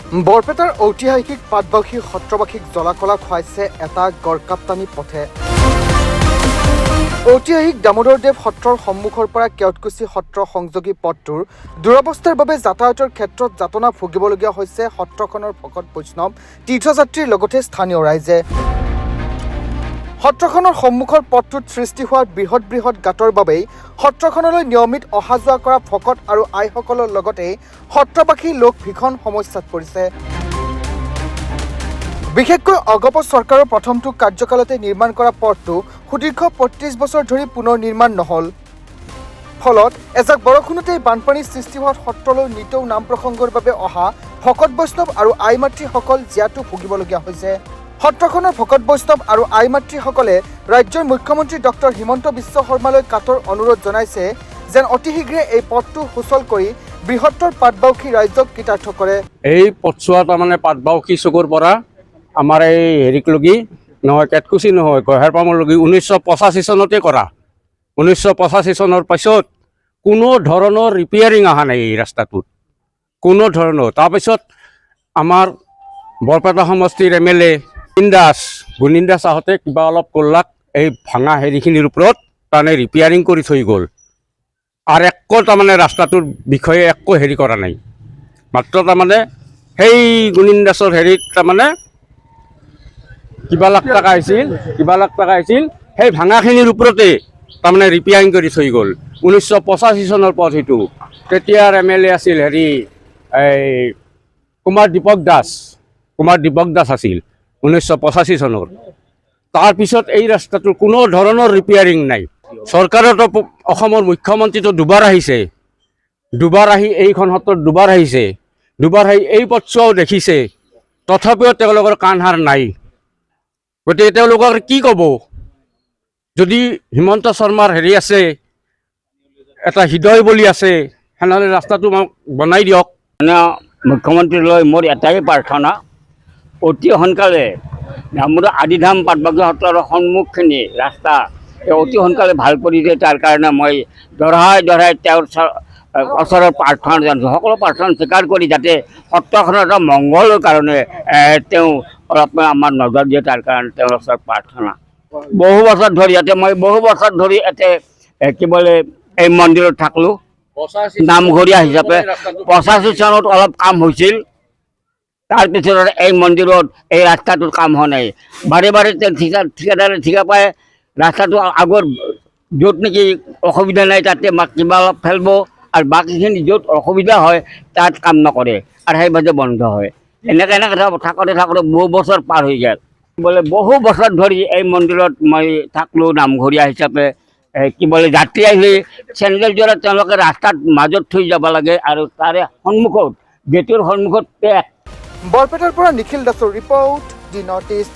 বৰপেটাৰ ঐতিহাসিক পাটবাউসী সত্ৰবাসীক জলাকলা খুৱাইছে এটা গড়কাপ্তানি পথে। ঐতিহাসিক দামোদৰদেৱ সত্ৰৰ সন্মুখৰ পৰা কেওটকুছি সত্ৰ সংযোগী পথটোৰ দুৰৱস্থাৰ বাবে যাতায়াতৰ ক্ষেত্ৰত যাতনা ভুগিবলগীয়া হৈছে সত্ৰখনৰ ভকত বৈষ্ণৱ তীৰ্থযাত্ৰীৰ লগতে স্থানীয় ৰাইজে। সত্ৰখনৰ সন্মুখৰ পথটোত সৃষ্টি হোৱা বৃহৎ বৃহৎ গাঁতৰ বাবেই সত্ৰখনলৈ নিয়মিত অহা যোৱা কৰা ভকত আৰু আইসকলৰ লগতে সত্ৰবাসী লোক ভীষণ সমস্যাত পৰিছে। বিশেষকৈ অগপ চৰকাৰৰ প্ৰথমটো কাৰ্যকালতে নিৰ্মাণ কৰা পথটো সুদীৰ্ঘ ৩৫ বছৰ ধৰি পুনৰ নিৰ্মাণ নহল। ফলত এজাক বৰষুণতেই বানপানীৰ সৃষ্টি হোৱাত সত্ৰলৈ নিতৌ নাম প্ৰসংগৰ বাবে অহা ভকত বৈষ্ণৱ আৰু আই মাতৃসকল জীয়াতু ভুগিবলগীয়া হৈছে। সত্ৰখনৰ ভকত বৈষ্ণৱ আৰু আই মাতৃসকলে ৰাজ্যৰ মুখ্যমন্ত্ৰী ডক্টৰ হিমন্ত বিশ্ব শৰ্মালৈ কাতৰ অনুৰোধ জনাইছে যেন অতি শীঘ্ৰে এই পথটো সুচল কৰি বৃহত্তৰ পাটবাউসী ৰাইজক কৃতাৰ্থ কৰে। এই পথছোৱা তাৰমানে পাটবাউসী চুকৰ পৰা আমাৰ এই হেৰিক লগি নহয় কেটকুচি নহয় গহেৰপামৰ লগি 1985 চনতে কৰা। 1985 চনৰ পাছত কোনো ধৰণৰ ৰিপেয়াৰিং অহা নাই এই ৰাস্তাটোত, কোনো ধৰণৰ। তাৰপিছত আমাৰ বৰপেটা সমষ্টিৰ MLA গুণীন দাস আহোঁতে কিবা অলপ কৰলাক এই ভাঙা হেৰিখিনিৰ ওপৰত তাৰমানে ৰিপেয়াৰিং কৰি থৈ গ'ল। আৰু একো তাৰমানে ৰাস্তাটোৰ বিষয়ে একো হেৰি কৰা নাই। মাত্ৰ তাৰমানে সেই গুণীন দাসৰ হেৰিত তাৰমানে কিবা লাখ টকা আহিছিল সেই ভাঙাখিনিৰ ওপৰতে তাৰমানে ৰিপেয়াৰিং কৰি থৈ গ'ল। 1985 চনৰ পথ সেইটো। তেতিয়াৰ MLA আছিল হেৰি এই কুমাৰ দীপক দাস আছিল 1985 চনৰ। তাৰপিছত এই ৰাস্তাটোৰ কোনো ধৰণৰ ৰিপেয়াৰিং নাই। চৰকাৰতো অসমৰ মুখ্যমন্ত্ৰীটো দুবাৰ আহি এইখন সত্ৰত দুবাৰ আহিছে, দুবাৰ আহি এই পথছোৱাও দেখিছে, তথাপিও তেওঁলোকৰ কাণসাৰ নাই। গতিকে তেওঁলোকৰ কি ক'ব? যদি হিমন্ত শৰ্মাৰ হেৰি আছে, এটা হৃদয় বলি আছে, সেনেহ'লে ৰাস্তাটো বনাই দিয়ক। মুখ্যমন্ত্ৰীলৈ মোৰ এটাই প্ৰাৰ্থনা, অতি সোনকালে আমাৰ আদিধাম পাটবাউসী সত্ৰৰ সন্মুখখিনি ৰাস্তা অতি সোনকালে ভাল কৰি দিয়ে। তাৰ কাৰণে মই দঢ়াই তেওঁৰ ওচৰত প্ৰাৰ্থনা জনাইছোঁ। সকলো প্ৰাৰ্থনা স্বীকাৰ কৰি যাতে সত্ৰখনৰ এটা মংগলৰ কাৰণে তেওঁ অলপমান আমাৰ নজৰ দিয়ে, তাৰ কাৰণে তেওঁৰ ওচৰত প্ৰাৰ্থনা। বহু বছৰ ধৰি ইয়াতে কি বোলে এই মন্দিৰত থাকলোঁ নামঘৰীয়া হিচাপে। 85 চনত অলপ কাম হৈছিল, তাৰপিছত এই মন্দিৰত এই ৰাস্তাটোৰ কাম হোৱা নাই। বাৰে ঠিকাদাৰে ঠিকা পায় ৰাস্তাটো আগৰ য'ত নেকি অসুবিধা নাই তাতে কিবা অলপ ফেলব, আৰু বাকীখিনি য'ত অসুবিধা হয় তাত কাম নকৰে, আৰু সেইভাগে বন্ধ হয়। এনেকৈ থাকোঁতে বহু বছৰ পাৰ হৈ গ'ল। বোলে বহু বছৰ ধৰি এই মন্দিৰত মই থাকলোঁ নামঘৰীয়া হিচাপে। কি বোলে যাত্ৰী আহিলে চেণ্ডেলযোৰা তেওঁলোকে ৰাস্তাত মাজত থৈ যাব লাগে, আৰু তাৰে সন্মুখত গেটৰ সন্মুখত পেক। বৰপেটাৰ পৰা নিখিল দাসৰ ৰিপৰ্ট, দি নৰ্থ ইষ্ট।